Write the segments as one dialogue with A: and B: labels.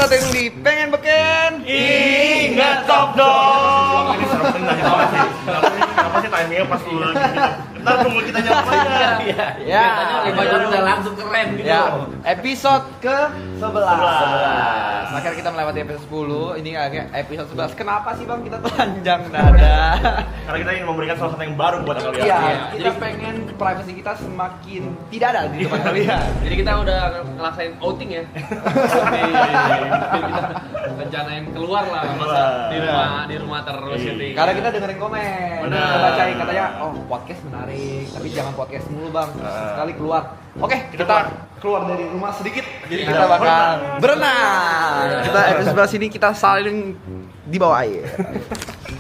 A: datang di Pengen Beken.
B: Ingat top dong. Ini serem banget sih. Kenapa sih timingnya pas lu lagi gitu? Ntar tunggu kita nyampe aja.
A: Ya,
C: 5 jam udah langsung keren gitu.
A: ya. Episode ke-11. Akhirnya kita melewati episode 10. Ini agak episode 11. Kenapa sih Bang kita telanjang dada?
B: Karena kita ingin memberikan sesuatu yang baru buat kalian.
A: Iya, kita pengen privacy kita semakin tidak ada di depan kalian.
C: Jadi kita udah ngelaksanain outing ya. Kita rencanain keluar lah masa di rumah terus syuting.
A: Karena kita dengerin komen,
B: Benar.
A: kita bacain katanya, oh podcast menarik, tapi jangan podcast mulu Bang, sekali keluar. Oke, kita keluar dari rumah sedikit, jadi kita bakal berenang. Kita episode 11 ini kita saling di bawah air.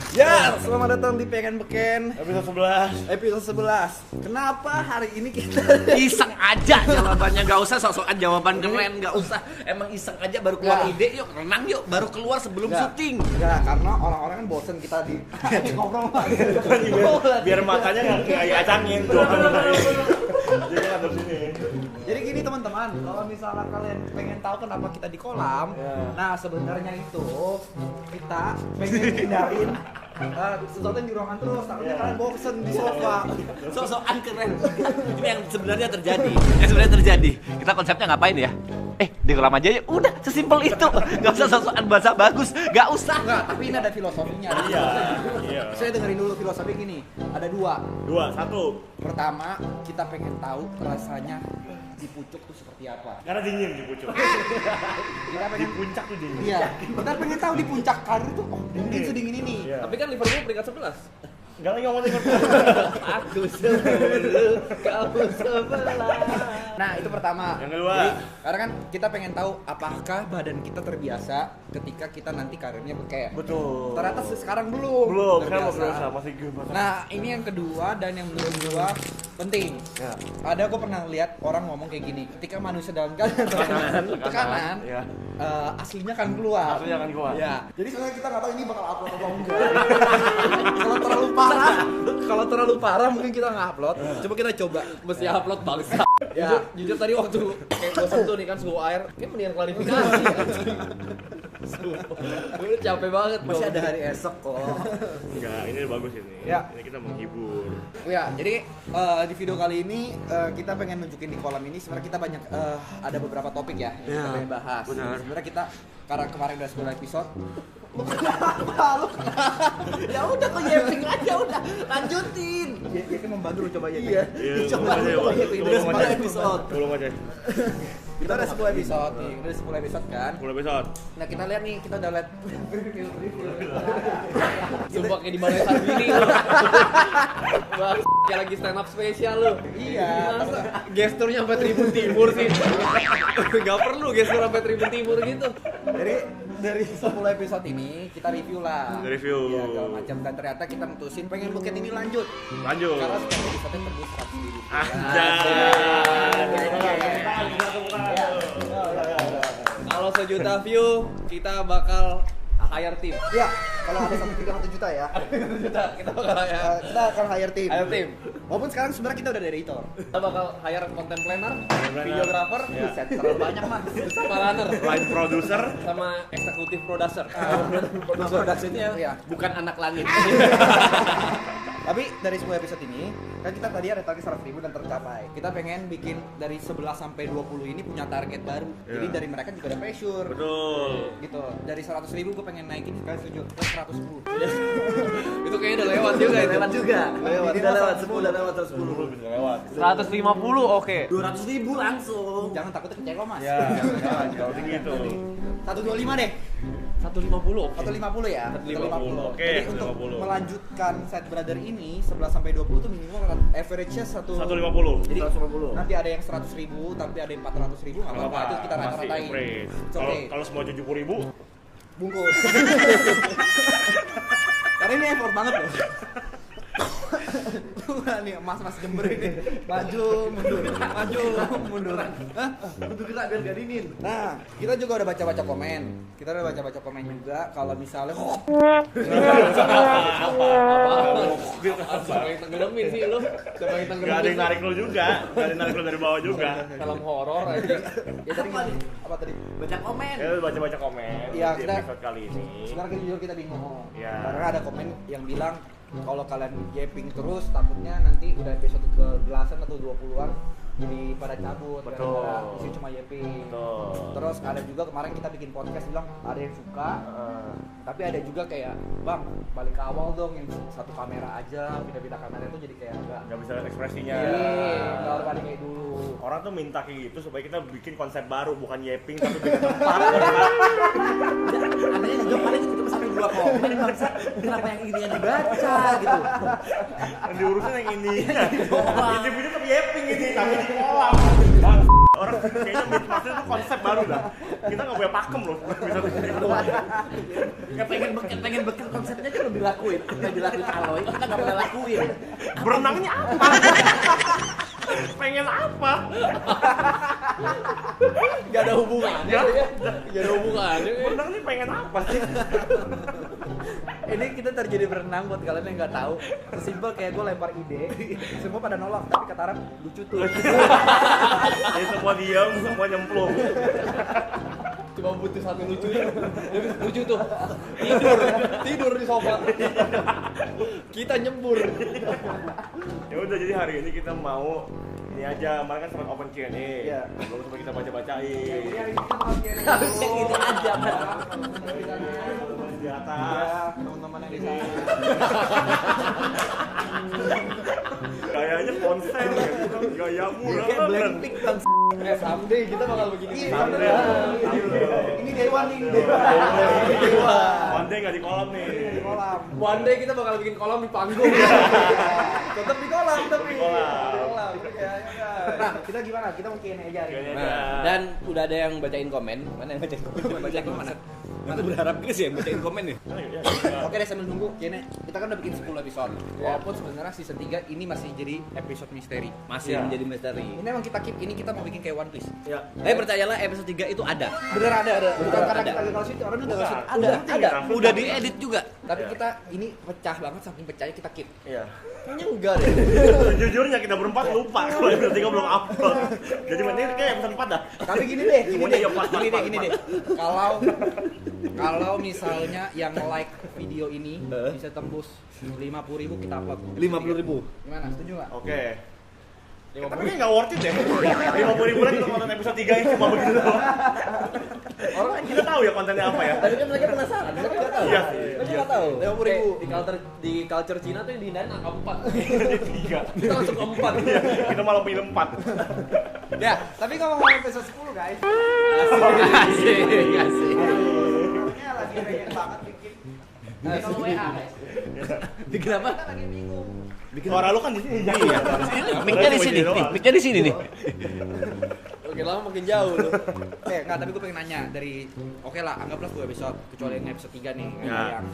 A: Ya, selamat datang di Pengen Beken
B: Episode 11.
A: episode 11. Kenapa hari ini kita
D: Iseng aja jawabannya, gak usah sok-sokan jawaban keren, gak usah. Emang iseng aja baru keluar
A: Ya.
D: ide, yuk renang yuk, baru keluar sebelum syuting.
A: Ya, karena orang-orang kan bosen kita di ngobrol lagi.
B: Biar matanya nggak kayak acangin jawaban kita ini. Jadi ada sini.
A: Jadi gini teman-teman, kalau misalnya kalian pengen tahu kenapa kita di kolam, nah sebenarnya itu kita pengen hindarin sesuatu yang di ruangan terus, takutnya kalian bosen di sofa.
D: Sok-sokan keren. Ini yang sebenarnya terjadi. Kita konsepnya ngapain ya? Di kolam aja ya. Udah, sesimpel itu. Gak usah sok-sokan bahasa bagus, gak usah.
A: Enggak, tapi ini ada filosofinya. Ada
B: Iya.
A: filosofinya.
B: Iya.
A: Saya dengerin dulu filosofi gini. Ada dua.
B: 2, 1.
A: Pertama, kita pengen tahu rasanya di pucuk tuh seperti apa.
B: Karena dingin di pucuk.
A: Kita
B: Di
A: pengen
B: puncak tuh dingin.
A: Iya, kita pengen tahu di puncak karir tuh mungkin sedingin ini.
B: Iya.
C: Tapi kan Liverpool peringkat 11.
B: Enggak lagi ngomong Liverpool.
C: Aku sebelum kamu sebelah.
A: Nah, itu pertama.
B: Yang kedua.
A: Jadi, karena kan kita pengen tahu apakah badan kita terbiasa ketika kita nanti karirnya beken.
B: Betul.
A: Ternyata sekarang belum.
B: Belum, sekarang
A: terbiasa.
B: belum sama masih gimana.
A: Nah, ini yang kedua dan yang menurut gua penting.
B: Ya.
A: Ada gua pernah lihat orang ngomong kayak gini, ketika manusia dalam keadaan tekanan,
B: ya.
A: aslinya kan keluar.
B: Aslinya akan keluar.
A: Ya. Jadi sebenarnya kita nggak tahu ini bakal upload atau enggak. Kalau terlalu parah mungkin kita nggak upload. Coba kita coba.
C: Mesti upload bangsa.
A: Ya.
C: Jujur tadi waktu kayak bosan tuh nih kan suhu air, kayak mendingan klarifikasi. Gue capek banget.
A: Masih ada hari esok kok.
B: Enggak, ini bagus ini.
A: Ya.
B: Ini kita menghibur.
A: Ya, jadi di video kali ini kita pengen nunjukin di kolam ini sebenarnya kita banyak ada beberapa topik ya yang kita pengen bahas. Sebenarnya kita karena kemarin udah 10 episode. Lu kenapa? Lu
D: Ya udah kok yeping aja udah, lanjutin.
A: Ya kan membantu lu coba ya.
B: Iya,
D: Coba
B: aja,
D: lu
B: Pak.
D: yeping
B: Tolong
D: udah
B: aja.
D: 10 episode.
B: Tolong aja.
A: Kita udah 10 episode nih, udah 10 episode kan.
B: 10 episode.
A: Nah, kita lihat nih, kita udah lihat
C: Sumpah kayak di balai Sarbini lu. Wah, kayak lagi stand up spesial lu.
A: Iya.
C: Masa gesturnya sampai Tribun Timur sih. Gak perlu gestur sampai Tribun Timur gitu.
A: Jadi dari 10 episode ini kita review lah.
B: Review.
A: Ya, segala macam dan ternyata kita mutusin pengen buket ini lanjut.
B: Lanjut.
A: Karena setiap episode tembus 100.000.
C: Kalau 1 juta view, kita bakal hire tim.
A: Ya, kalau ada sampai 1 juta ya.
C: Kita bakal hire.
A: Kita akan hire tim.
C: Hire tim.
A: Walaupun sekarang sebenarnya kita udah ada editor.
C: Kita bakal hire content planner, videographer,
A: Buset, terlalu banyak mah.
C: sama runner,
B: Line producer.
C: sama eksekutif producer.
A: Produksinya ya.
D: Bukan anak langit.
A: Tapi dari 10 episode ini, kan kita tadi ada target 100.000 dan tercapai. Kita pengen bikin dari 11 sampai 20 ini punya target baru. Jadi dari mereka juga ada pressure.
B: Betul.
A: Gitu. Dari 100.000 gue pengen naikin sekarang 7 ke 110.
C: Itu kayaknya udah lewat juga itu.
D: Lewat juga. Udah lewat 10, udah lewat
B: 10 bisa lewat.
C: 150 oke.
D: 200.000 langsung.
A: Jangan takutnya kecewa, Mas.
B: Ya, jangan kalau tinggi itu.
A: 125 deh.
C: 150 oke.
A: 150 ya.
B: 150. Oke,
A: Jadi untuk
B: 150.
A: melanjutkan set brother ini 11 sampai 20 tuh minimal average-nya
B: 150.
A: Jadi
D: 150.
A: nanti ada yang 100.000, tapi ada yang 400.000 nggak apa-apa. Itu kita
B: Masih
A: rata-ratain.
B: average.
A: It's
B: Kalau
A: okay.
B: kalau semua 70.000,
A: Bungkus. Karena ini effort banget loh. Tuh nih mas-mas Jember ini maju mundur. Hah?
C: Untuk kita biar gak dingin.
A: Nah, kita juga udah baca-baca komen. Kita udah baca-baca komen juga kalau misalnya
C: Siapa yang tenggelamin sih lu? Siapa yang
B: Gak
C: tenggelamin?
B: ada yang narik lu juga, gak ada yang narik lu dari bawah juga.
C: Film horor aja.
A: ya tadi apa tadi?
D: Baca komen.
B: Ya lu baca-baca komen
A: Iya,
B: di
A: kita-
B: episode kali ini.
A: Sebenarnya jujur kita bingung.
B: Iya.
A: Karena ada komen yang bilang kalau kalian japing terus takutnya nanti udah episode ke belasan atau 20-an jadi pada cabut
B: Betul.
A: gara-gara isinya cuma japing.
B: Betul.
A: Terus ada juga kemarin kita bikin podcast bilang ada yang suka, tapi ada juga kayak bang balik ke awal dong yang satu kamera aja, pindah-pindah kamera itu jadi kayak
B: Nggak bisa lihat ekspresinya.
A: nggak harus ada kayak dulu.
B: Orang tuh minta kayak gitu supaya kita bikin konsep baru, bukan yeping tapi bikin tempat.
D: Katanya juga paling itu sampai 2 komen bangsa. Kenapa yang ini yang dibaca gitu?
B: Yang diurusin yang ini. Ini punya tapi yeping ini, tapi di kolam. Bang, orang kayaknya maksudnya itu konsep baru dah. Kita nggak punya pakem loh, bisa bikin kolam.
D: Ya pengen beken konsepnya kan udah dilakuin. Udah dilakuin Aloy, kita nggak pernah lakuin.
B: Berenangnya apa? Pengen apa?
C: Gak ada hubungannya. Gak ada hubungannya.
B: Berenang nih pengen apa sih?
A: Ini kita terjadi berenang buat kalian yang nggak tahu. Sesimpel kayak gue lempar ide, semua pada nolak. Tapi kata Arab lucu tuh.
B: Jadi semua diam, semua nyemplung.
C: Cuma butuh satu lucu. Lucu tuh. Tidur di sofa. Kita nyembur.
B: Ya udah, jadi hari ini kita mau ini aja, kemarin kan sempat open Q&A.
A: Iya.
B: Belum sempat kita baca-bacain.
D: Harusnya gitu aja kan.
B: Di atas.
A: Ya, teman-teman yang di sana.
B: Kayaknya konsen gitu. Gayamu
A: Kayak Blackpink kan.
C: Someday kita bakal begini.
B: Someday.
A: Ini Dewan nih, Dewan.
B: One day nggak di kolam nih.
A: Di kolam.
C: One day kita bakal bikin kolam di panggung.
A: Tetap di kolam tapi.
B: Di kolam.
A: Di kolam. Nah, kita gimana? Kita mau Q&A aja hari ini.
C: Nah, dan udah ada yang bacain komen. Mana yang bacain komen? Bacain komen mana? Kita berharap gitu sih yang bacain komen nih.
A: Oke deh, sambil nunggu Q&A. Kita kan udah bikin 10 episode. Walaupun sebenarnya season 3 ini masih jadi episode misteri.
C: Masih
B: Iya.
C: menjadi misteri.
A: Ini emang kita keep, ini kita mau bikin kayak One Piece.
B: Ya.
C: Tapi percayalah episode 3 itu ada.
A: Bener ada. Bukan karena
C: Ada.
A: kita gagal situ, orang udah
B: Bukan.
A: situ.
C: Ada. Udah diedit juga.
A: Tapi
B: Iya.
A: kita ini pecah banget, saking pecahnya kita keep.
B: Iya.
C: Kayaknya enggak deh.
B: Sejujurnya kita berempat lupa kalau episode 3 belum upload. Jadi ini kayak episode 4 dah.
A: Tapi gini deh,
B: Oh, iya, pas.
A: gini deh. Kalau misalnya yang like video ini bisa tembus 50.000 kita upload.
C: 50.000.
A: Gimana? Setuju nggak?
B: Oke. Tapi kayak nggak worth it ya. 50.000 kita nonton episode 3 ini cuma begitu doang. Orang kan kita tahu ya kontennya apa ya.
C: Tapi kan mereka penasaran, mereka nggak tahu.
B: Iya.
C: Mereka nggak tahu.
A: 50.000.
C: Di culture Cina tuh yang dihindarin angka 4.
B: 3.
C: Kita langsung ke 4.
B: Kita malah pilih 4.
A: Ya, tapi ngomong episode 10 guys.
C: Asik.
A: Ini lagi pengen banget bikin. Kalau WA guys.
C: Bikin apa?
A: Kita lagi bingung.
B: Suara lu kan di sini.
D: Iya. Mic-nya di sini, nih. Mic-nya di sini nih.
C: Makin lama makin jauh lu.
A: Enggak, tapi gue pengen nanya dari oke lah, anggaplah 2 episode kecuali yang episode 3 nih.
B: Ya.
A: Yang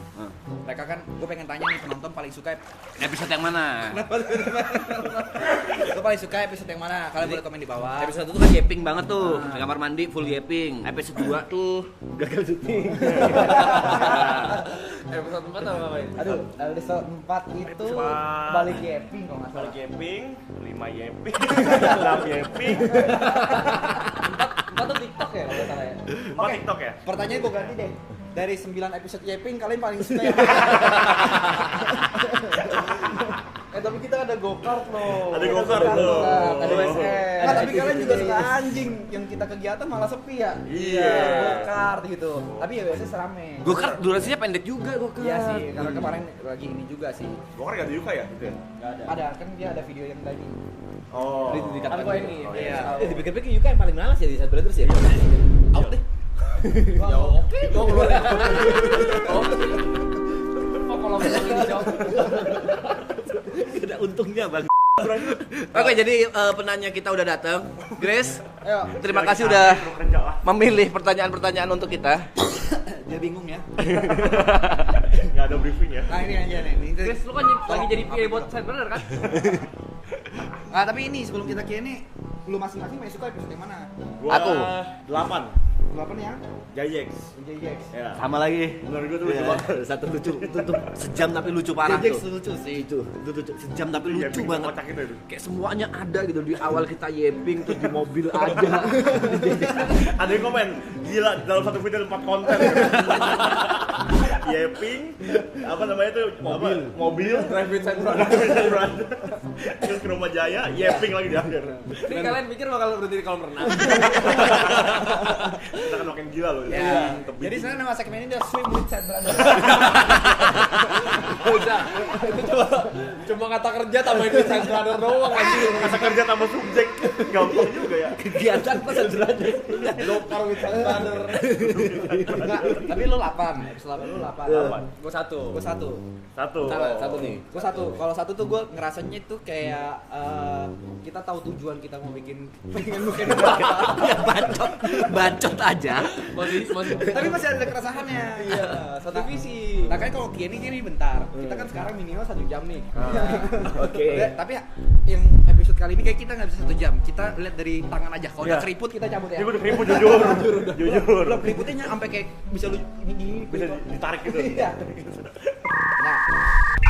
A: mereka kan gue pengen tanya nih penonton paling suka
D: Episode yang mana?
A: Lo paling suka episode yang mana? Kalian boleh komen di bawah.
D: Episode 1 tuh kan yeping banget tuh. Di kamar mandi full yeping. Episode 2 tuh gagal syuting.
C: Episode 4 apa ngapain?
A: Aduh, episode 4 itu
B: Episode
A: balik Geping kalau nggak salah.
B: Balik yeping, 5 yeping, 6 yeping.
A: 4 tuh TikTok ya kalau nggak salah ya.
B: Oh, TikTok ya?
A: Pertanyaan gue ganti deh. Dari 9 episode Geping kalian paling suka yang tapi kita ada go-kart loh.
B: Ada go-kart loh.
A: Ada WSM.
B: Oh.
A: Nah, tapi kalian juga suka anjing. Yang kita kegiatan malah sepi ya.
B: Iya.
A: Go-kart gitu. Tapi ya biasanya serame.
D: Gokar durasinya pendek juga gokar.
A: Iya sih, karena kemarin lagi ini juga sih.
B: Gokar nggak ada Yuka ya? Gitu ya?
A: Ada kan dia ada video yang tadi.
B: Oh.
C: Kan gua ini.
B: Oh,
A: iya.
C: Dipikir-pikir Yuka yang paling malas ya di Sad Brothers ya. Out deh. Ya oke. Gua keluar. Oh kalau ngomong ini jauh.
D: Gak ada untungnya bang.
C: Oke, jadi penanya kita udah datang. Grace,
A: Ayo.
C: terima
B: Lagi
C: kasih
B: santai,
C: udah
B: suruh kerja lah.
C: memilih pertanyaan-pertanyaan untuk kita.
A: Dia bingung ya.
B: Nggak ada briefing ya.
A: Nah ini aja nih.
C: Grace, lu kan lagi jadi PA buat Sideburner kan?
A: Ah tapi ini sebelum kita ini, lu masing-masing masih suka episode yang mana?
B: Gua
C: Aku.
B: 8.
A: Lu apa nih ya?
B: Jayex.
A: JJX.
B: Ya.
C: Sama lagi.
B: Menurut gua tuh lucu
C: Iya,
B: banget.
C: satu lucu, itu tuh sejam tapi lucu parah
A: JJX
C: tuh.
A: lucu sih.
C: Itu lucu, sejam tapi
B: Iya,
C: lucu
B: bikin
C: banget.
B: kocak itu.
C: Kayak semuanya ada gitu, di awal kita yeping, terus di mobil ada.
B: Ada yang komen, gila dalam satu video 4 konten. Yeping, apa namanya tuh? Mobil,
C: Drive-in
B: terus ke Rumah Jaya, yeping lagi di akhir.
C: Ini kalian pikir bakal berhenti di kolam renang?
B: Kita kan makin gila loh.
A: Ya.
B: Tebing.
A: Jadi sebenarnya nama segmen ini udah Swim with Sideburner.
C: Udah, itu cuma kata kerja tambahin di Sideburner doang anjing.
B: kata kerja tambah subjek, gampang juga ya.
C: Kegiatan pas Sideburner.
A: Dokter with Sideburner. Enggak, tapi lu 8. Episode 8 lu 8.
C: Gue satu.
A: Gue 1.
B: Satu.
C: Satu nih.
A: Gue 1. Kalau 1 tuh gue ngerasanya itu kayak kita tahu tujuan kita mau bikin apa.
C: Ya bacot aja.
A: Tapi masih ada keresahannya.
C: Iya, satu visi.
A: Nah kan kalau gini bentar. Kita kan sekarang minimal 1 jam nih.
C: Oke.
A: Tapi yang episode kali ini kayak kita nggak bisa 1 jam. Kita lihat dari tangan aja. Kalau udah
B: Iya.
A: keriput kita cabut ya.
B: Ini gue udah keriput jujur. Jujur.
A: Lo keriputnya sampai kayak bisa lu ini
B: Bisa ditarik gitu.
A: Iya. Nah,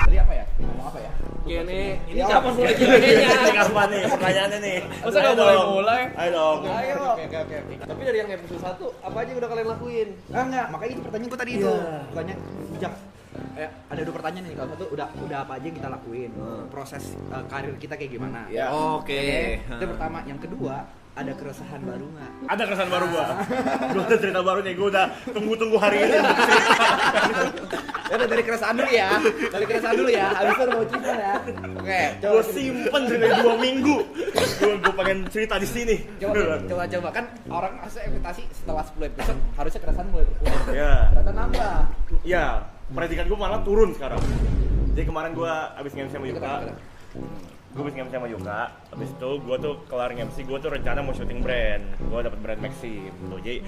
A: tadi apa ya? Ngomong apa ya?
C: Ini
A: Ya,
C: siapa
A: apa?
C: mulai
B: Ini
C: Q&A-nya?
B: kapan nih pertanyaannya nih?
C: Masa nggak
B: Ayo
C: boleh
B: dong.
C: mulai?
B: Ayo dong.
A: Ayo. Oke.
C: Tapi dari yang episode 1, apa aja yang udah kalian lakuin?
A: Enggak, makanya itu pertanyaan gue tadi itu.
C: Iya.
A: Bukannya bijak. Ada 2 pertanyaan nih. Kalau satu udah apa aja yang kita lakuin? Proses karir kita kayak gimana?
C: Ya. Oke.
A: Itu pertama. Yang kedua, ada keresahan baru nggak?
B: Ada keresahan baru gua. Gua ada cerita baru nih. Gua udah tunggu-tunggu hari ini.
A: Ya udah dari keresahan dulu ya. Dari keresahan dulu ya. Habis itu udah mau cerita ya. Oke.
B: Gua simpen dari 2 minggu. Gua pengen cerita di sini.
A: Coba kan orang asal ekspektasi setelah 10 episode harusnya keresahan mulai berkurang.
B: Ya.
A: Ternyata nambah.
B: Ya, predikat gua malah turun sekarang. Jadi kemarin gua abis nge-MC sama Yuka. Gue abis nge-MC sama Yuka. Abis itu gua tuh kelar nge-MC, gua tuh rencana mau syuting brand. Gua dapet brand Maxim. Tuh, jadi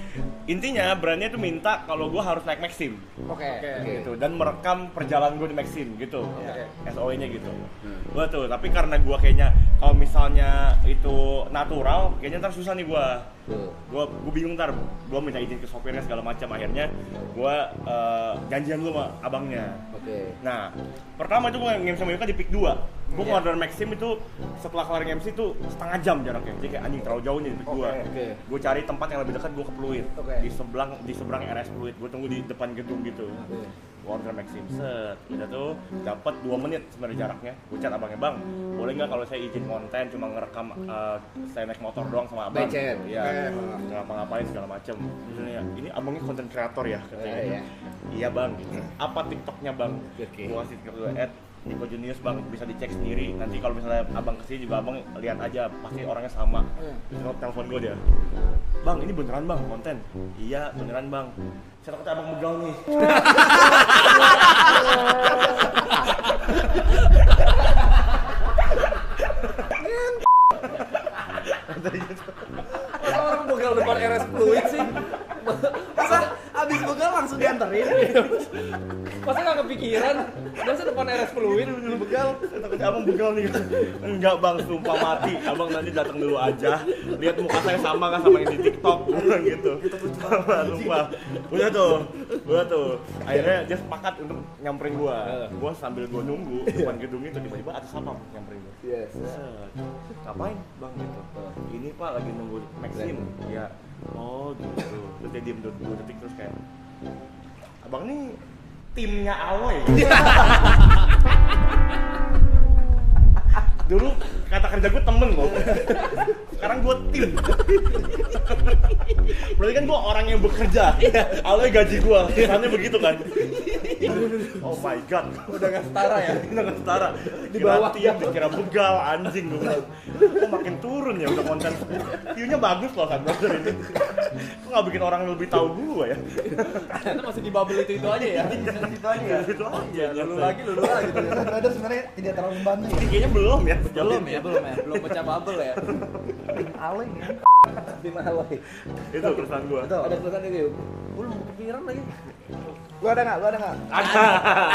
B: intinya brandnya tuh minta kalau gua harus naik Maxim.
A: Oke.
B: Gitu dan merekam perjalanan gue di Maxim gitu. SOE-nya gitu. Gua tuh, tapi karena gua kayaknya kalau misalnya itu natural, kayaknya ntar susah nih gua. Gua bingung ntar, gua minta izin ke sopirnya segala macam, akhirnya gua janjian dulu sama abangnya.
C: Oke.
B: Nah, pertama itu gua nge-MC sama Yuka di Pik 2. Gua order Maxim itu setelah kelar nge-MC itu setengah jam jaraknya. Jadi kayak anjing terlalu jauh nih di Pik 2.
C: Oke.
B: Gua cari tempat yang lebih dekat, gua ke Pluit.
A: Oke.
B: Di seberang RS Pluit. Gua tunggu di depan gedung gitu. Gua order Maxim set. Udah tuh dapat 2 menit sebenarnya jaraknya. Gua chat abangnya, "Bang, boleh nggak kalau saya izin konten cuma ngerekam saya naik motor doang sama abang?"
C: Becet.
B: Iya. Ngapa-ngapain segala macem. Terus ya, ini abangnya konten kreator ya katanya.
C: Iya.
B: Iya bang. Apa TikToknya bang?
C: Oke.
B: Gua kasih ke Niko Junius bang, bisa dicek sendiri. Nanti kalau misalnya abang kesini juga abang lihat aja, pasti orangnya sama. Terus telepon gue dia, "Bang, ini beneran bang konten?" "Iya beneran bang." "Saya takutnya abang begal nih."
C: Orang begal depan RS Fluid sih.
A: Masa abis begal langsung dianterin?
C: Masa nggak kepikiran? Masa depan RS Fluid begal?
B: "Saya takutnya abang begal nih." "Enggak bang, sumpah mati. Abang nanti datang dulu aja. Lihat muka saya sama kan sama yang di TikTok." Gue bilang gitu. Sumpah. Udah tuh. Akhirnya dia sepakat untuk nyamperin gua. Gua sambil gua nunggu depan gedung itu tiba-tiba ada satpam nyamperin gua.
C: Yes.
B: Set. "Ngapain bang gitu?" "Ini pak lagi nunggu Maxim." "Ya." "Oh gitu." Terus dia diem 2 detik terus kayak, "Abang nih timnya Aloy." Dulu kata kerja gue temen loh. Sekarang gue tim. Berarti kan gue orang yang bekerja. Aloy gaji gue. Kesannya begitu kan. Oh my god.
C: Udah nggak setara ya?
B: Udah gak setara.
C: Di bawah
B: tim, dikira begal, anjing gue bilang. kok makin turun ya udah konten. View-nya bagus loh Sad Brother ini. Kok nggak bikin orang lebih tahu gua ya?
C: Ternyata masih di bubble itu aja ya.
B: Itu aja ya. Itu aja.
C: Lulu lagi gitu.
E: Brother sebenarnya tidak terlalu membantu ya.
B: Ini kayaknya belum ya.
C: Belum ya. Belum pecah bubble ya.
E: Aleng ya.
C: Di mana lagi?
B: Itu perusahaan gua.
C: Ada tulisan itu. Gue belum kepikiran lagi.
E: Lu ada nggak?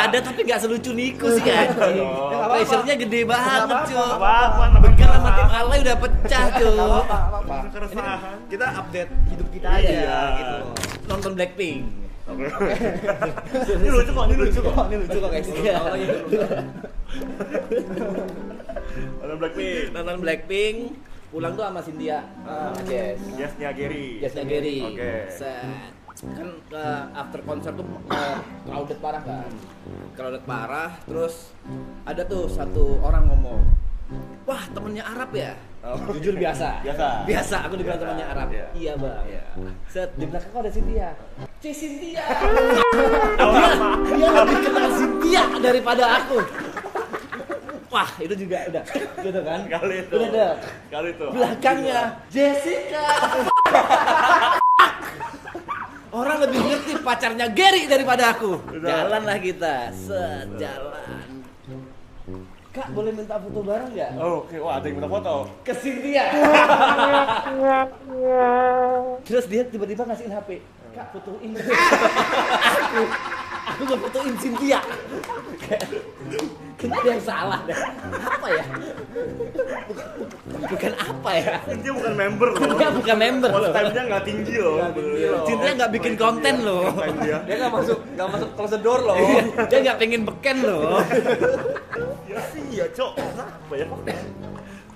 D: Ada tapi nggak selucu Niko sih anjing.
B: Oh.
D: Pressure-nya gede banget, cuy.
B: Apa?
D: Begal sama tim alay udah pecah, cuy.
E: Apa-apa.
B: Keresahan.
E: Kita update hidup kita aja
B: Iya.
E: gitu.
D: Nonton Blackpink.
B: Ini lucu kok, ini lucu kok.
C: Guys.
D: Iya.
B: Ada Blackpink.
D: Nonton Blackpink, pulang tuh sama Cynthia. Jess.
B: Yes-nya Gary.
D: Jessnya Gary.
B: Oke.
D: Set. Kan after konser tuh crowded parah kan. Crowded parah, terus ada tuh satu orang ngomong, wah temennya Arab ya? Jujur biasa.
B: Biasa.
D: Aku dibilang
B: Biasa,
D: temannya Arab.
B: iya.
D: Iya bang. Set di belakang kau ada Cynthia. Cynthia. Dia lebih kenal Cynthia daripada aku. Wah itu juga udah, gitu kan?
B: Kali itu.
D: Udah ada.
B: Kali itu.
D: Belakangnya Jessica. Orang lebih ngerti pacarnya Gary daripada aku.
B: Udah.
D: Jalanlah kita, sejalan. Kak boleh minta foto bareng nggak?
B: Oh, oke. Wah, ada yang minta foto.
D: Ke Cynthia. Terus dia tiba-tiba ngasihin HP. Kak fotoin. Aku mau fotoin Cynthia. Kayaknya ada yang salah deh. Apa ya? Bukan apa ya?
B: Dia bukan member loh.
D: Dia bukan member
B: Watch
D: loh.
B: time-nya nggak tinggi loh.
D: Cynthia nggak bikin konten loh.
B: Time dia.
C: Dia nggak masuk close the door loh.
D: Dia nggak pengen beken loh.
B: Ya sih ya, Cok. Kenapa ya?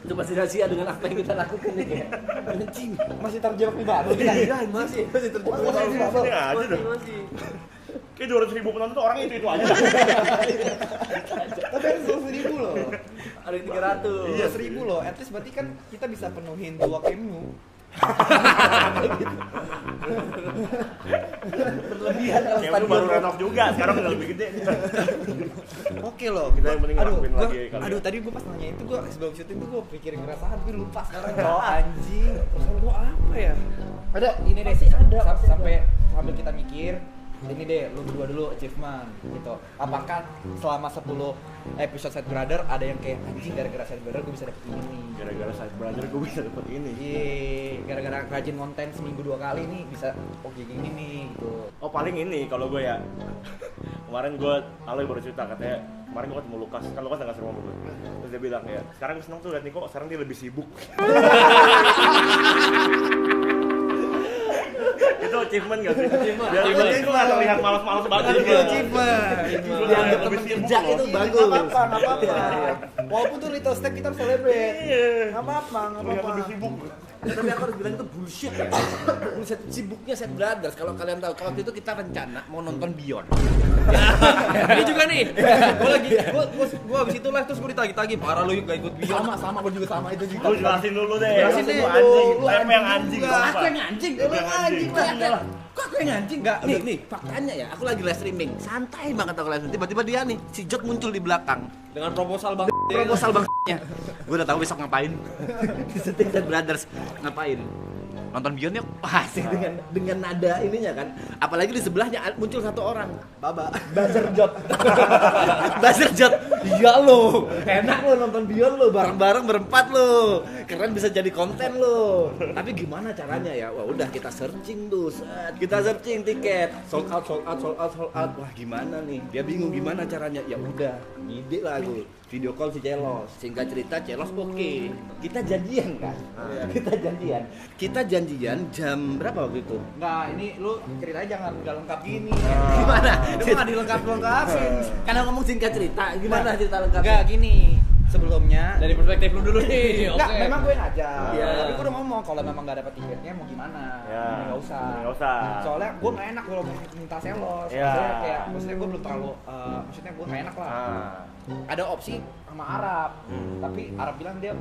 D: Itu pasti rahasia dengan apa yang kita lakukan nih kayak anjing.
E: Masih terjebak di baru.
C: Masih terjebak.
B: Ini aja dah. Kayak 200.000 penonton tuh orangnya itu aja.
E: Tapi ada 100.000 loh.
C: Ada yang 300.
E: Iya 1.000 loh. At least berarti kan kita bisa penuhin 2 kemu.
C: Berlebihan kalau
B: Kayak lu baru renov juga, sekarang udah lebih gede.
E: Oke loh.
B: Kita yang penting ngelakuin
E: gua-
B: lagi kali
E: Aduh
B: ya.
E: tadi gue pas nanya itu gue sebelum syuting tuh gue pikirin keresahan tapi lupa sekarang.
C: Oh anjing. Pesan gua apa ya?
E: Ada ini deh
C: Pasti ada, pasti
E: sambil kita mikir ini deh lu berdua dulu achievement gitu. Apakah selama 10 episode Side Brother ada yang kayak anjing gara-gara Side Brother gue bisa dapet ini.
B: Gara-gara Side Brother gue bisa dapet ini.
E: Iya, gara-gara rajin konten seminggu 2 kali nih bisa gini nih gitu.
B: Oh paling ini kalau gue ya. Kemarin gue Aloy baru cerita katanya kemarin gue ketemu Lukas, kan Lukas nggak sering ngomong gue. Terus dia bilang ya, sekarang gue seneng tuh liat Niko, sekarang dia lebih sibuk. Itu achievement gak sih? Biar itu nggak terlihat malas-malas banget
E: Itu
B: gitu.
E: achievement.
D: Dianggap temen kerja itu bagus.
E: Nggak apa-apa. Walaupun tuh little step kita harus celebrate.
B: Iya.
E: Nggak apa-apa.
B: Terlihat lebih sibuk.
D: Tapi aku harus bilang itu bullshit ya. Bullshit sibuknya Set Brothers. Kalau kalian tahu, waktu itu kita rencana mau nonton Beyond.
C: Ini juga nih. Gua abis itu live terus gua ditagi-tagi. Parah lu gak ikut video.
E: Sama gue juga sama itu juga.
B: Lu jelasin dulu deh.
E: Jelasin deh,
B: Lu anjing.
E: lu
B: Siapa yang anjing?
E: juga.
B: Apa?
D: Aku yang anjing.
B: Lu yang anjing.
D: Kok aku yang anjing? Enggak, nih faktanya ya, aku lagi live streaming. Santai banget aku live streaming. Tiba-tiba dia nih, si Jot muncul di belakang.
C: Dengan proposal bang.
D: Proposal bangnya. Gue udah tahu besok ngapain. Di setting Set Brothers ngapain? Nonton Beyond yuk. Wah, asik dengan nada ininya kan. Apalagi di sebelahnya muncul satu orang.
E: Baba.
D: Buzzer Jot. Buzzer Jot. Iya lo. Enak lo nonton Beyond lo bareng-bareng berempat lo. Keren bisa jadi konten lo. Tapi gimana caranya ya? Wah, udah kita searching tuh. Kita searching tiket. Sold out. Wah, gimana nih? Dia bingung gimana caranya. Ya udah, ngide lah gue. Video call si Celos. Singkat cerita Celos oke. Kita janjian kan? Kita janjian jam berapa waktu itu?
E: Enggak, ini lu ceritanya jangan nggak lengkap gini.
D: Gimana?
E: Itu nggak dilengkap-lengkapin.
D: Karena ngomong singkat cerita, gimana cerita lengkapnya?
E: Enggak gini. Sebelumnya
C: Dari perspektif lu dulu nih.
E: Enggak,
C: Oke.
E: memang gue ngajak.
D: Iya.
E: Tapi gue udah ngomong kalau memang nggak dapat tiketnya mau gimana.
B: Ya.
E: Nggak usah.
B: Nggak usah.
E: Soalnya gue nggak enak kalau minta selos.
B: Iya.
E: Maksudnya gue belum terlalu maksudnya gue nggak enak lah.
B: Ah.
E: Ada opsi sama Arab. Tapi Arab bilang dia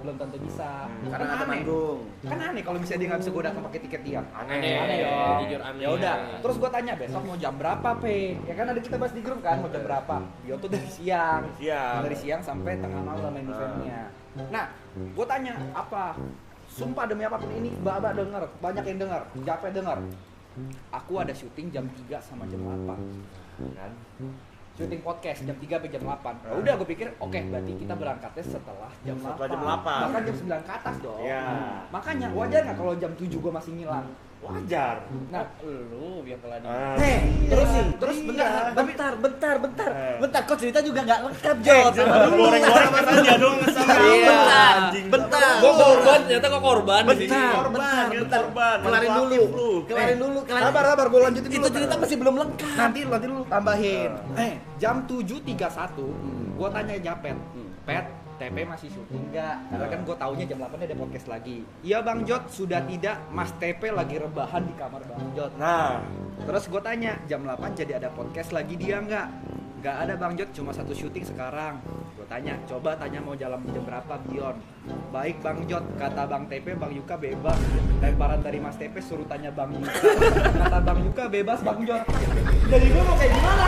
E: belum tentu bisa.
D: Karena
E: Kan
D: ada
E: aneh.
D: manggung.
E: Kan aneh kalau misalnya dia nggak bisa gue datang pakai tiket dia.
C: Aneh
E: dong.
C: jujur aneh.
E: Ya udah, terus gue tanya besok mau jam berapa, Pe? Ya kan ada kita bahas di grup kan, mau jam berapa? Dia tuh dari siang.
B: Siang.
E: Dari siang sampai tengah malam main eventnya. Nah, Gue tanya apa? Sumpah demi apapun ini, Mbak denger, banyak yang denger, Japet denger. Aku ada syuting jam 3 sama jam 8 kan? Syuting podcast jam 3 sampai jam 8. Udah gue pikir oke, berarti kita berangkatnya setelah jam 8.
B: Setelah jam 8.
E: Bahkan jam 9 ke atas dong.
B: Iya.
E: Makanya wajar nggak kalau jam 7 gue masih ngilang?
B: Wajar.
E: Nah,
C: Lu biar telah di.
E: terus
D: bentar, kok cerita juga nggak lengkap, Jod.
B: Goreng-goreng aja dong sama
D: Bentar.
C: Gua korban, ternyata gua korban di sini.
B: Korban.
D: Kelarin dulu.
E: sabar, gue lanjutin dulu.
D: Itu cerita masih belum lengkap.
E: Nanti dulu tambahin. Jam 7.31 gue tanya Japet, Pet, TP masih syuting nggak? Karena kan gue taunya jam 8 ada podcast lagi. Iya Bang Jod, sudah tidak. Mas TP lagi rebahan di kamar Bang Jod.
B: Nah,
E: Terus gue tanya, jam 8 jadi ada podcast lagi dia nggak? Nggak ada Bang Jod, cuma satu syuting sekarang. Gue tanya, coba tanya mau jalan jam berapa Beyond. Baik Bang Jod, kata Bang TP, Bang Yuka bebas. Lemparan dari Mas TP suruh tanya Bang Yuka. Kata Bang Yuka bebas Bang Jod. Jadi gue mau kayak gimana?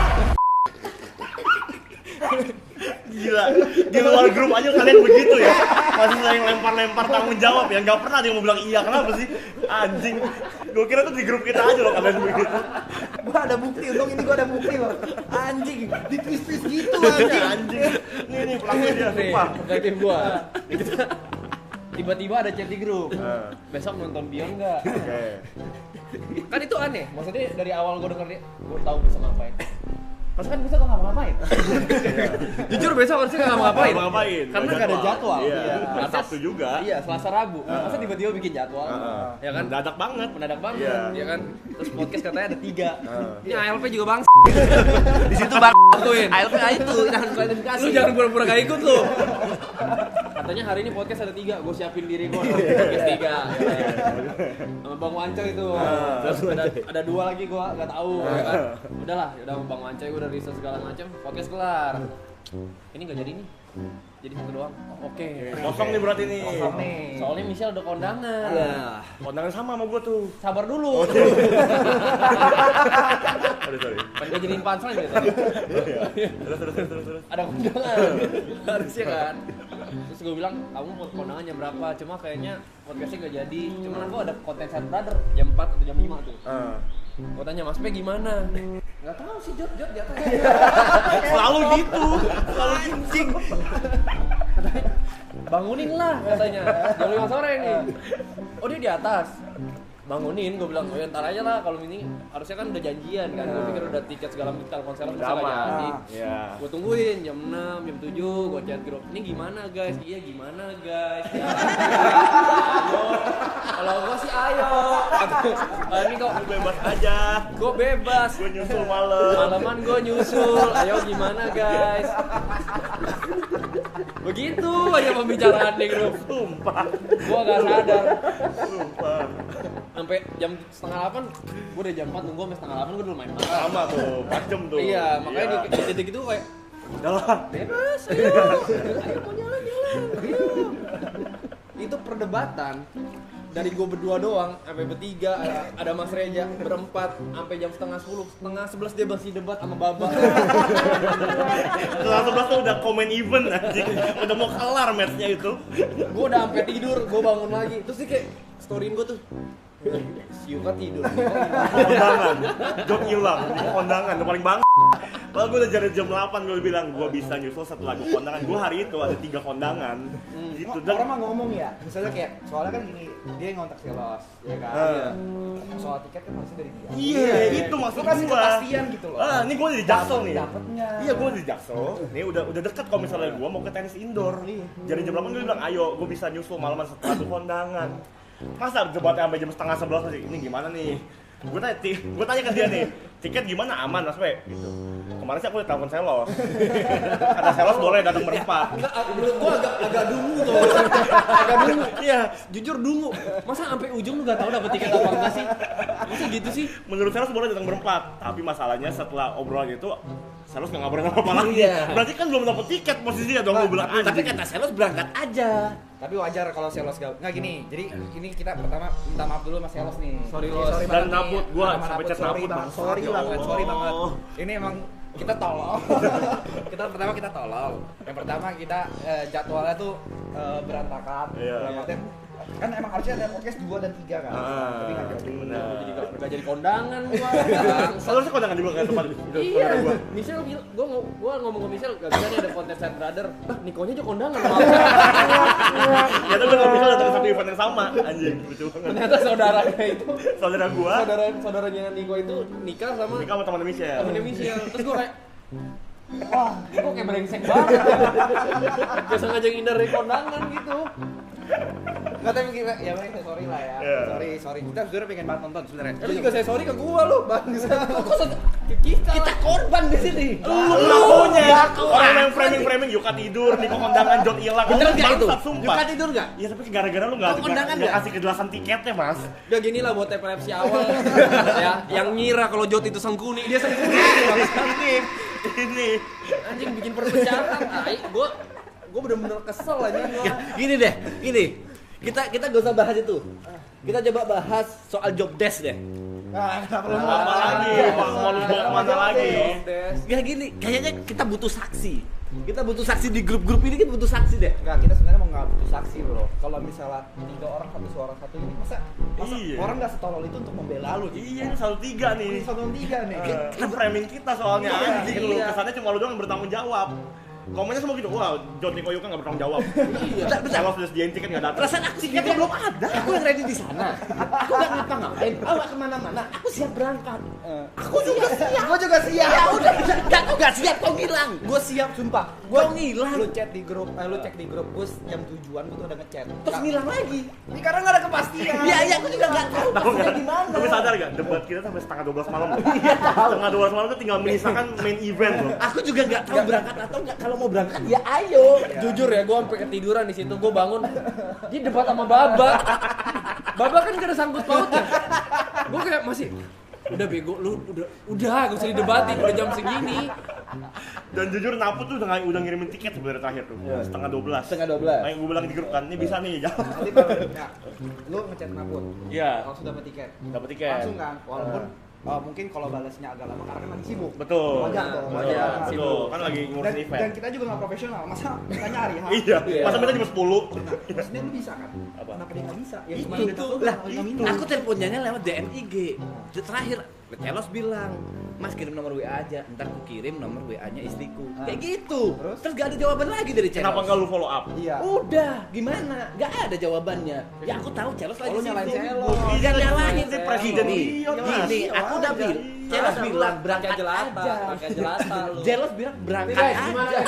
B: gila. Di luar grup aja kalian begitu ya. Masih sering lempar-lempar tanggung jawab ya. Nggak pernah ada yang mau bilang iya. Kenapa sih? Anjing. Gue kira tuh di grup kita aja loh kalian begitu.
E: Gue ada bukti, untung ini gue ada bukti loh. Anjing, di twist gitu anjing.
B: Anjing. Nih pelakunya dia.
C: Nih,
B: Sumpah.
C: perspektif gua. Kita tiba-tiba ada chat di grup. Besok nonton Beyond enggak?
B: Oke.
C: Kan itu aneh. Maksudnya dari awal gua denger dia, gua tahu besok ngapain. Pas kan besok nggak ngapain. Jujur besok harusnya nggak ngapain.
B: Ngapain?
C: Karena nggak ada jadwal.
B: Iya.
C: Iya.
B: Sabtu juga.
C: Iya, Selasa Rabu. Masa tiba-tiba bikin jadwal? Ya kan?
B: Mendadak banget.
C: Mendadak banget,
B: Iya.
C: ya kan? Terus podcast katanya ada 3. Ini ALP juga bang.
D: Di situ bang.
C: Bantuin.
D: ALP itu jangan klarifikasi.
C: Lu jangan pura-pura gak ikut lu. Katanya hari ini podcast ada 3, gue siapin diri gue podcast 3. Sama Bang Wanco itu. Terus ada 2 lagi gue nggak tahu. Ya kan? Udahlah, udah sama Bang Wanco gue udah riset segala macam, podcast kelar. Ini nggak jadi nih. Jadi satu doang. Oke.
B: Kosong nih berarti nih.
E: Kosong nih.
C: Soalnya Michelle udah kondangan.
B: Kondangan sama gua tuh.
C: Sabar dulu.
B: Sorry.
C: Kan gue jadiin punchline gitu.
B: Terus.
C: Ada kondangan. Harusnya kan. Terus gue bilang, kamu mau kondangan jam berapa? Cuma kayaknya podcastnya nggak jadi. Cuma gue ada konten Set Brother jam 4 atau jam 5 tuh. Gue tanya Mas P gimana? Nggak tahu sih Jod di atas.
B: Selalu gitu.
C: Selalu anjing. Bangunin lah katanya. Jam 5 sore nih. Oh dia di atas. Bangunin, gue bilang, oh ya ntar aja lah, kalau ini harusnya kan udah janjian kan. Gue pikir udah tiket segala macam, konser bisa nggak jadi.
B: Iya.
C: Gue tungguin jam 6, jam 7, gue chat grup. Ini gimana guys? Iya gimana guys? Ya, ayo. Kalau gue sih ayo. Ini kok
B: Bebas aja.
C: gue bebas.
B: Gua nyusul malam.
C: Malaman gue nyusul. Ayo gimana guys? Begitu aja pembicaraan di grup.
B: Sumpah.
C: Gue gak sadar.
B: Sumpah.
C: Sampai jam setengah 8, gue udah jam 4 nunggu sampai setengah 8 gue dulu main.
B: Sama tuh, 4 jam tuh.
C: Iya, makanya
B: Iya.
C: di detik itu kayak
B: Udah lah.
C: bebas, ayo mau jalan-jalan, ayo. Itu perdebatan dari gue berdua doang sampai bertiga, ada Mas Reja berempat sampai jam setengah 10, setengah 11 dia masih debat sama Baba.
B: Setelah 11 tuh udah komen event anjing. Udah mau kelar match-nya itu.
C: Gue udah sampai tidur, gue bangun lagi, terus dia kayak storyin gue tuh. Si Yuka tidur.
B: Kondangan. Jod hilang. Kondangan udah paling bang. Kalau gue udah jadi jam 8 gue bilang gue bisa nyusul setelah gue kondangan. Gue hari itu ada 3 kondangan. Gitu.
E: Orang mah ngomong ya, misalnya kayak soalnya kan gini, dia ngontak selos, ya kan? Soal tiket kan harusnya dari dia.
B: Iya, itu maksud
E: Lu kasih
B: gua.
E: kepastian gitu loh.
B: Ini gue di Jaksel nih.
E: Dapetnya.
B: Iya, gue di Jaksel. Nih udah dekat kalau misalnya gue mau ke tenis indoor. Jadi jam 8 gue bilang, ayo gue bisa nyusul malaman setelah tuh kondangan. Masa debatnya sampai jam setengah 11 masih, ini gimana nih? Gue tanya ke dia nih, tiket gimana aman Mas Pe? Gitu. Kemarin sih aku udah telepon Selos. Kata Selos boleh datang berempat.
C: Enggak, menurut gua agak dungu tuh. Agak dungu.
B: Iya,
C: Jujur dungu. Masa sampai ujung lu gak tahu dapet tiket apa enggak sih? Masa gitu sih?
B: menurut Selos boleh datang berempat. Tapi masalahnya setelah obrolan itu Selos nggak ngabarin apa lagi.
C: Iya.
B: Berarti kan belum dapet tiket posisinya dong. Gue bilang
D: Tapi
B: anjing.
D: kata Selos berangkat aja.
E: Tapi wajar kalau Selos nggak gini. Jadi ini kita pertama minta maaf dulu sama Selos nih.
C: Sorry,
E: Iya,
C: Los.
B: Dan
E: banget nih.
B: naput, gua
E: Sama
B: sampai chat
E: sorry
B: naput,
E: bang.
B: Bang.
E: Sorry
B: Ya
E: banget,
B: Allah.
E: sorry banget. Ini emang kita tolol. Kita tolol. Yang pertama kita jadwalnya tuh berantakan.
B: Iya.
E: Dalam artian, kan emang harusnya ada podcast 2 dan 3 kan. Tapi nggak jadi.
C: Udah jadi kondangan gua.
B: Harusnya kondangan juga kayak tempat
C: Iya, Michelle bilang, gua ngomong ke Michelle, gak bisa nih ada konten Side Brother. Nikonya aja kondangan malah.
B: Ya tapi nggak bisa datang ke satu event yang sama, anjing, lucu banget.
C: Ternyata saudaranya itu,
B: Saudara gua,
C: saudaranya Niko itu nikah sama
B: nikah sama teman Michelle.
C: temennya Michelle. Terus gua kayak, wah, Niko kayak brengsek banget. Gak sengaja ngindar dari kondangan gitu.
E: Nggak, tapi kita, ya sorry lah ya.
B: Yeah.
E: Sorry. Kita sebenarnya pengen banget nonton sebenarnya.
C: Lu juga saya sorry ke gua lu, bangsa. Kita
D: korban di sini.
B: Lu punya orang yang framing Yuka tidur, Niko kondangan, Jot hilang.
D: Bener nggak itu?
B: Bangsat, sumpah.
D: Yuka tidur nggak?
B: Iya tapi gara-gara lu nggak
D: kondangan nggak?
B: kasih kejelasan tiketnya mas.
C: Udah gini lah buat epilepsi awal ya, yang ngira kalau Jot itu Sangkuni, dia Sangkuni.
B: Ini
C: Anjing bikin perpecahan. Gua bener-bener kesel aja gua.
D: Gini deh, gini. Kita gak usah bahas itu. Kita coba bahas soal job desk deh.
B: apa lagi? Mau lu bawa kemana lagi?
D: Ya gini, kayaknya kita butuh saksi. Kita butuh saksi di grup-grup ini, kita butuh saksi deh.
E: Enggak, kita sebenarnya mau nggak butuh saksi bro. Kalau misalnya 3 orang satu suara satu ini masa
B: Iya.
E: orang nggak setolol itu untuk membela lu?
B: Iya, ini selalu 3 nih.
E: Ini satu dan 3 nih.
B: Kita framing kita soalnya anjing lu. Kesannya cuma lu doang yang bertanggung jawab. Komennya semua gitu, wah, Jot Niko Yuka nggak bertanggung jawab.
D: Bentar.
B: Kalau sudah dianti kan nggak datang.
D: Perasaan aku tiketnya belum ada. Aku yang ready di sana. Aku nggak ngapa-ngapain. Aku nggak kemana-mana. Aku siap berangkat. Aku juga siap.
E: Gua juga siap.
D: Ya udah, aku nggak siap. Kau ngilang.
E: Gua siap sumpah.
D: Kau ngilang.
E: Lu chat di grup, lu cek di grup gua jam tujuan gua tuh udah ngechat.
D: Terus ngilang lagi.
E: Ini karena nggak ada kepastian.
D: Iya, aku juga nggak tahu
B: Tahu
D: pastinya
B: nggak?
D: gimana.
B: Tapi sadar nggak? Debat kita sampai setengah 12 malam. Iya tahu. Setengah 12 malam itu tinggal menyisakan main event loh.
D: Aku juga nggak tahu berangkat atau nggak. Kalau mau berangkat ya ayo.
C: Jujur ya, gue sampai ketiduran di situ. Gue bangun, dia debat sama Baba. Baba kan gak ada sangkut pautnya. Gue kayak masih, udah bego, lu udah gak usah didebatin, udah jam segini.
B: Dan jujur Naput tuh udah ngirimin tiket sebenarnya terakhir tuh. Setengah 12.
E: Setengah 12.
B: Nah, yang gue bilang di grup kan, ini bisa nih jalan.
E: Nanti kalau lu ngechat Naput.
B: Iya.
E: Langsung dapat tiket.
B: Dapat tiket.
E: Langsung kan, walaupun mungkin kalau balasnya agak lama karena kan lagi sibuk.
B: Betul.
E: Wajar dong.
B: Wajar.
E: Wajar.
B: Betul. Kan lagi ngurusin event.
E: Dan kita juga nggak profesional. Masa tanya hari H?
B: Iya. Masa minta cuma 10.
E: Maksudnya lu bisa kan?
B: Apa?
E: Kenapa dia nggak bisa? Ya cuma
D: Itu
E: minta
D: lah,
E: nggak minta.
D: aku teleponnya lewat DMIG. Terakhir Celos bilang, Mas kirim nomor WA aja, ntar aku kirim nomor WA-nya istriku. Kayak gitu. Terus gak ada jawaban lagi dari Celos.
B: Kenapa nggak lu follow up?
E: Iya.
D: Udah, gimana? Gak ada jawabannya. Ya aku tahu Celos lagi
E: lu nyalain
D: sibuk.
E: Celos.
D: Jangan nyalahin
B: Ini presiden
D: Gini,
B: Dion, Mas.
D: gini, aku udah bilang. Celos bilang berangkat
C: Pakai jelata,
D: aja.
C: pakai jelata lu.
D: Celos bilang berangkat
C: Guys,
D: aja.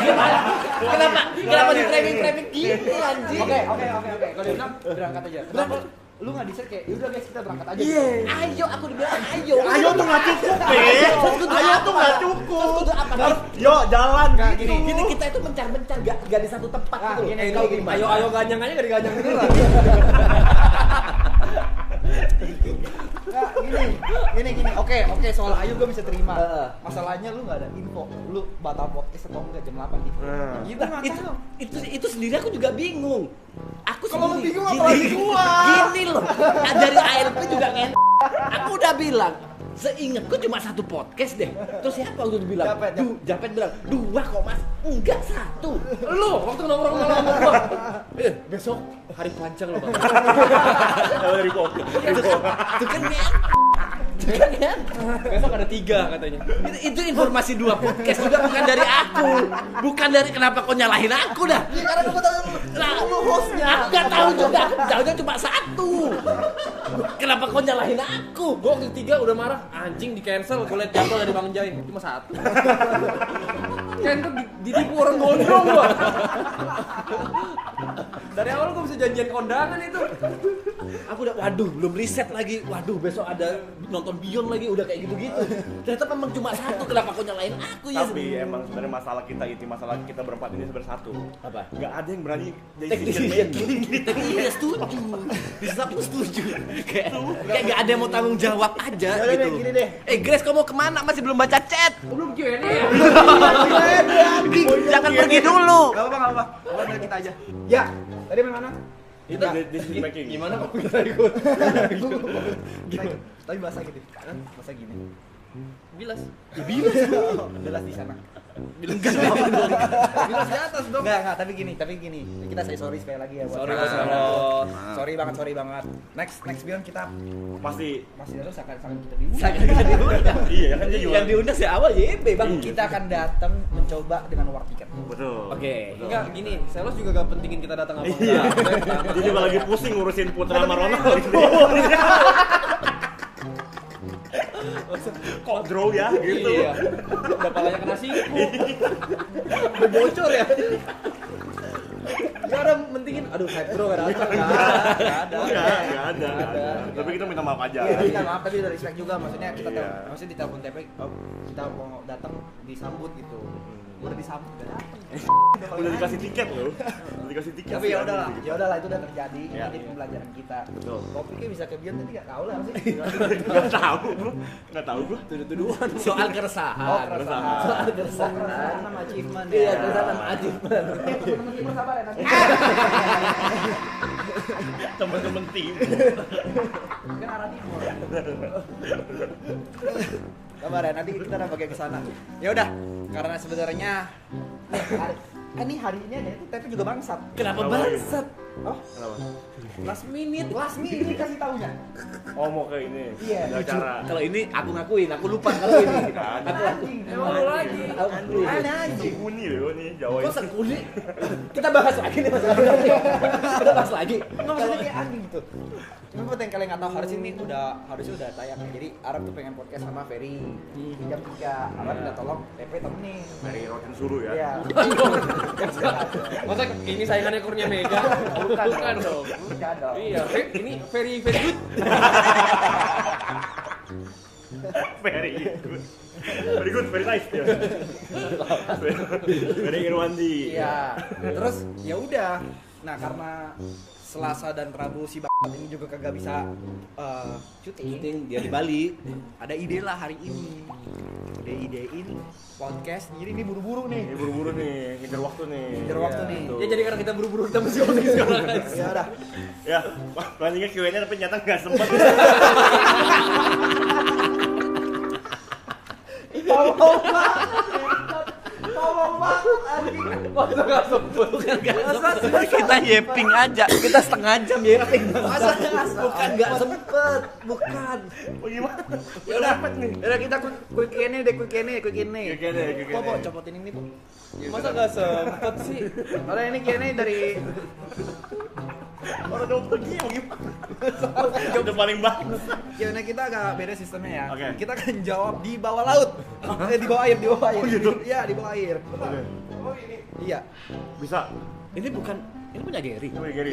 C: gimana?
D: Kenapa di framing gini anjing?
E: Oke. Kalau dia bilang berangkat aja. Kenapa? Lu nggak decide kayak, yaudah guys kita berangkat aja.
D: Iya, ayo aku dibilang ayo.
B: Ayo tuh nggak cukup, Ayo tuh nggak cukup.
D: Terus apa?
B: Harus, yuk jalan
E: Nggak,
B: gitu.
D: Gini kita itu mencar-mencar gak di satu tempat
E: Ah,
D: gitu loh.
E: gini,
D: Kau
E: gini,
D: gimana?
C: Ayo ganyang aja gak diganyang beneran.
E: Nggak, gini. Oke, soal Ayu gue bisa terima.
D: Heeh.
E: Masalahnya lu nggak ada info, lu batal podcast atau enggak jam 8 gitu. Gitu nggak tahu.
D: Itu sendiri aku juga bingung. Aku
E: Kalau lu
D: sendiri-
E: bingung
D: gini-
E: apalagi gua.
D: Gini loh. Dari ARP juga kan. Aku udah bilang seingatku cuma satu podcast deh. Terus siapa waktu itu bilang? Japet bilang 2 kok mas. Enggak 1.
C: Lu waktu nongkrong malam sama gua. Besok hari panjang lo, Bang.
B: Dari pokok.
D: Itu kan kan?
C: Besok ada 3 katanya.
D: Itu informasi 2 podcast juga bukan dari aku. Bukan dari kenapa kau nyalahin aku dah.
E: Karena gue tahu lu hostnya.
D: Aku gak tahu juga, aku tahunya cuma 1. Kenapa kau nyalahin aku?
C: Gua waktu 3 udah marah, anjing di cancel, gua liat jadwal dari Bang Jai, cuma 1. Cancel ditipu orang gondrong gua. Dari awal gua bisa janjian kondangan itu.
D: Aku udah, waduh, belum riset lagi. Waduh, besok ada nonton Beyond lagi, udah kayak gitu-gitu. Ternyata memang cuma 1, kenapa kau nyalain aku ya?
B: Tapi emang sebenarnya masalah kita inti masalah kita berempat ini sebenarnya satu.
D: Apa?
B: Gak ada yang berani
D: Decision making. Tapi iya setuju. Bisa pun setuju. Kayak gak ada yang mau tanggung jawab aja
E: Yaudah
D: gitu.
E: deh, gini deh.
D: Grace, kau mau kemana? Masih belum baca chat.
C: Belum Q&A ya?
D: Jangan pergi dulu.
E: Gak apa-apa. Udah kita aja. Ya, tadi main mana?
B: Itu decision making.
C: Gimana kok kita ikut?
E: Gimana? Tapi bahasa gitu. Bahasa gini.
C: Bilas.
E: Bilas di sana.
C: Bilas di atas dong.
E: Enggak, tapi gini. Kita say sorry sekali lagi ya buat
C: Sorry,
E: Carlos.
C: sorry.
E: Sorry banget. Next Bion kita
B: Pasti.
E: masih harus akan kita diundang.
D: Sangat diundang.
B: Iya kan dia juga.
D: Yang diundang sih awal YB bang.
E: Kita akan datang mencoba dengan war tiket.
B: Betul.
D: Oke.
C: Enggak gini, Selos juga gak pentingin kita datang apa
B: Iya.
C: enggak.
B: Dia juga lagi pusing ngurusin Putra sama Ronaldo. Kodro ya gitu.
C: Iya. Udah palanya kena siku. Udah bocor ya. Ya orang pentingin, aduh hype bro gak datang.
B: Enggak ada. Tapi kita minta maaf aja.
E: Iya, kita maaf tapi udah respect juga maksudnya kita
B: Iya.
E: maksudnya di telepon TP kita mau datang disambut gitu. Udah disambut udah datang.
B: Udah dikasih tiket loh. Udah dikasih tiket.
E: Tapi ya udahlah itu udah terjadi.
B: Iya.
E: Jadi pembelajaran kita.
B: Betul.
E: Topiknya bisa ke Bion tadi enggak tahu lah sih.
B: Enggak tahu gua.
C: Tuduh-tuduhan.
D: Soal keresahan.
E: Oh, keresahan.
D: Soal keresahan.
E: Keresahan sama achievement
D: Iya,
E: ya.
D: keresahan sama achievement.
E: Teman-teman timur sabar ya nanti.
B: Teman-teman tim.
E: Kan arah timur. Sabar ya, nanti kita udah bagian ke sana. Ya udah, karena sebenarnya ini hari ini ada itu TP juga bangsat.
D: Kenapa bangsat?
E: Oh,
B: Kenapa?
E: last minute kasih taunya.
B: Oh mau ke ini.
E: Iya.
B: Ada acara.
D: Kalau ini aku ngakuin, aku lupa kalau ini. Aku
E: Anjing,
C: Emang lu lagi.
D: Aku ngakuin.
E: Aneh anjing.
B: Kuni loh nih Jawa
D: Kok
B: ini.
D: sekuli? Kita bahas lagi nih masalah. Kita bahas lagi.
E: Nggak maksudnya kayak anjing gitu. Cuma buat yang kalian nggak tahu harusnya udah tayang ya. Jadi Arab tuh pengen podcast sama Ferry di jam 3. Arab udah tolong TP temenin.
B: Dari Rotin Sulu ya.
E: Iya.
C: Masa ini saingannya Kurnia Mega? Bukan dong.
E: Bukan dong.
C: Iya, ini very good.
B: Very good. Very good, very nice ya. Very Irwandi.
E: Iya. Terus ya udah. Nah, karena Selasa dan Rabu si ini juga kagak bisa syuting.
D: Dia di Bali.
E: Ada ide lah hari ini. Udah idein podcast. Jadi ini buru-buru nih.
B: Ini buru-buru nih, ngejar waktu nih.
E: Ngejar waktu nih.
B: betul.
C: Ya jadi karena kita buru-buru kita mesti syuting sekarang.
E: Ya udah.
B: Ya, planning-nya Q&A tapi nyata nggak sempet.
E: Tolong banget anjing.
C: Masa gak sempet?
D: Kita yeping aja. Kita setengah jam yeping.
E: Bukan nggak sempet. Bukan.
B: Oh gimana?
E: Ya udah. Udah kita quick ini deh, quick ini.
B: Q&A.
E: Po, copotin ini, Po.
C: Masa gak sempet sih?
E: Udah ini Q&A dari
B: Orang jawab pergi mau gimana? Udah paling bagus.
E: Q&A kita agak beda sistemnya ya.
B: Oke.
E: Kita akan jawab di bawah laut. Di bawah air.
B: Oh, gitu?
E: Iya, di bawah air.
B: Oke.
E: Iya.
B: Bisa.
D: Ini bukan, ini punya Gary.
B: Coba Gary.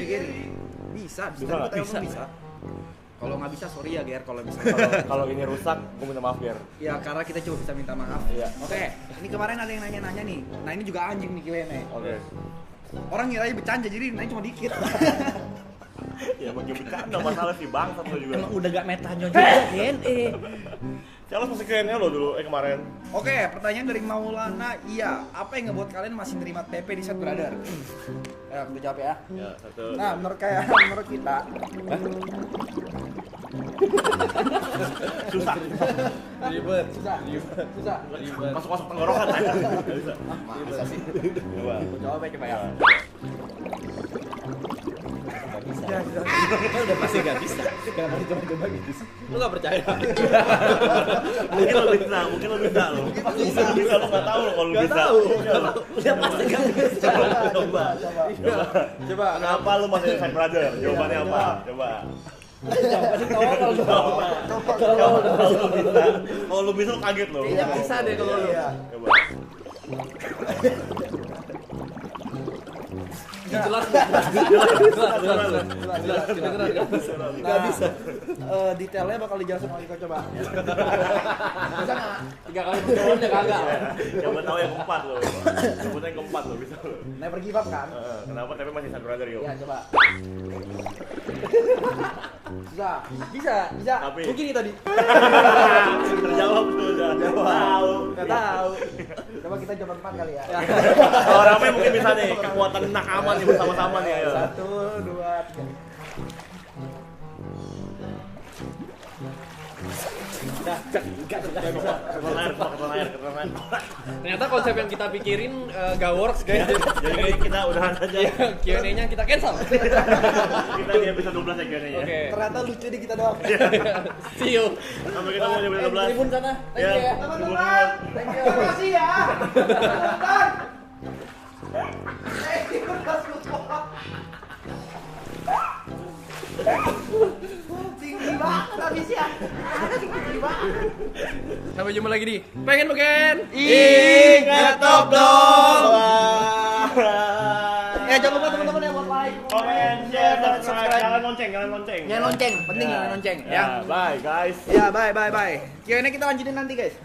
E: Bisa.
B: Bisa.
E: Bisa. Kalau nggak bisa sorry ya Ger, kalau
B: Kalau ini rusak, gue minta maaf Ger.
E: ya karena kita cuma bisa minta maaf.
B: Iya.
E: Oke, ini kemarin ada yang nanya-nanya nih. Nah ini juga anjing nih Q&A.
B: Oke.
E: Orang ngiranya bercanda jadi nanya cuma dikit.
B: Ya bagi bercanda masalah sih bangsat lo juga.
D: Emang udah gak metanya juga GNE.
B: Siapa masih Q&A lo dulu kemarin?
E: Oke, pertanyaan dari Maulana. Iya, apa yang ngebuat kalian masih nerima TP di Set Brother? Ya, aku jawab ya.
B: Ya, satu.
E: Nah, menurut kita
B: Susah.
C: Ribet.
E: susah.
B: Masuk-masuk tenggorokan aja. Nggak bisa.
E: Masa sih?
B: Coba.
E: Aku jawab ya coba ya.
D: Udah pasti gak bisa. Kenapa dicoba-coba gitu sih?
C: Lu gak percaya?
B: Mungkin lo bisa lo. Mungkin bisa lo nggak tahu lo kalau lo bisa.
D: Udah pasti gak bisa.
B: Coba.
C: Coba.
B: Kenapa lo masih Side Brother? Jawabannya apa? Coba. Kalau lo bisa lo kaget lo.
C: Kayaknya bisa deh kalau lu.
B: Coba.
C: Jelas.
E: Nggak bisa. Detailnya bakal dijelasin oleh Iko coba. Bisa nggak?
C: 3 kali pertemuan ya kagak.
B: Coba tahu yang keempat lo. Coba yang keempat lo bisa lo.
E: Never give up kan?
B: Kenapa tapi masih Side Brother yo?
E: Iya coba. Bisa.
B: Tapi
C: Mungkin ini tadi.
B: terjawab tuh udah. Tahu.
E: Nggak tahu. Coba kita coba 4 kali ya.
B: Kalau ramai mungkin bisa nih kekuatan nakama nih bersama-sama nih ayo.
E: 1, 2, 3.
B: Ketelan air.
C: Ternyata konsep yang kita pikirin gak works guys.
B: Jadi kita udahan aja.
C: Q&A-nya kita cancel.
B: Kita di episode 12 ya Q&A ya.
C: Oke.
E: Ternyata lucu di kita doang.
C: See you.
B: Sampai ketemu di episode 12.
C: Tribun sana. Thank you ya.
E: Teman-teman, terima kasih ya. Teman-teman. Tinggi banget habisnya. Tinggi banget.
C: Sampai jumpa lagi di Pengen Bukan.
E: Ingat top dong.
B: Ya
E: Jangan lupa teman-teman yang buat like,
B: komen, share, dan subscribe. Jangan lonceng.
E: Jangan lonceng, penting jangan lonceng ya.
B: Bye guys.
E: Ya, bye. Q&A kita lanjutin nanti guys.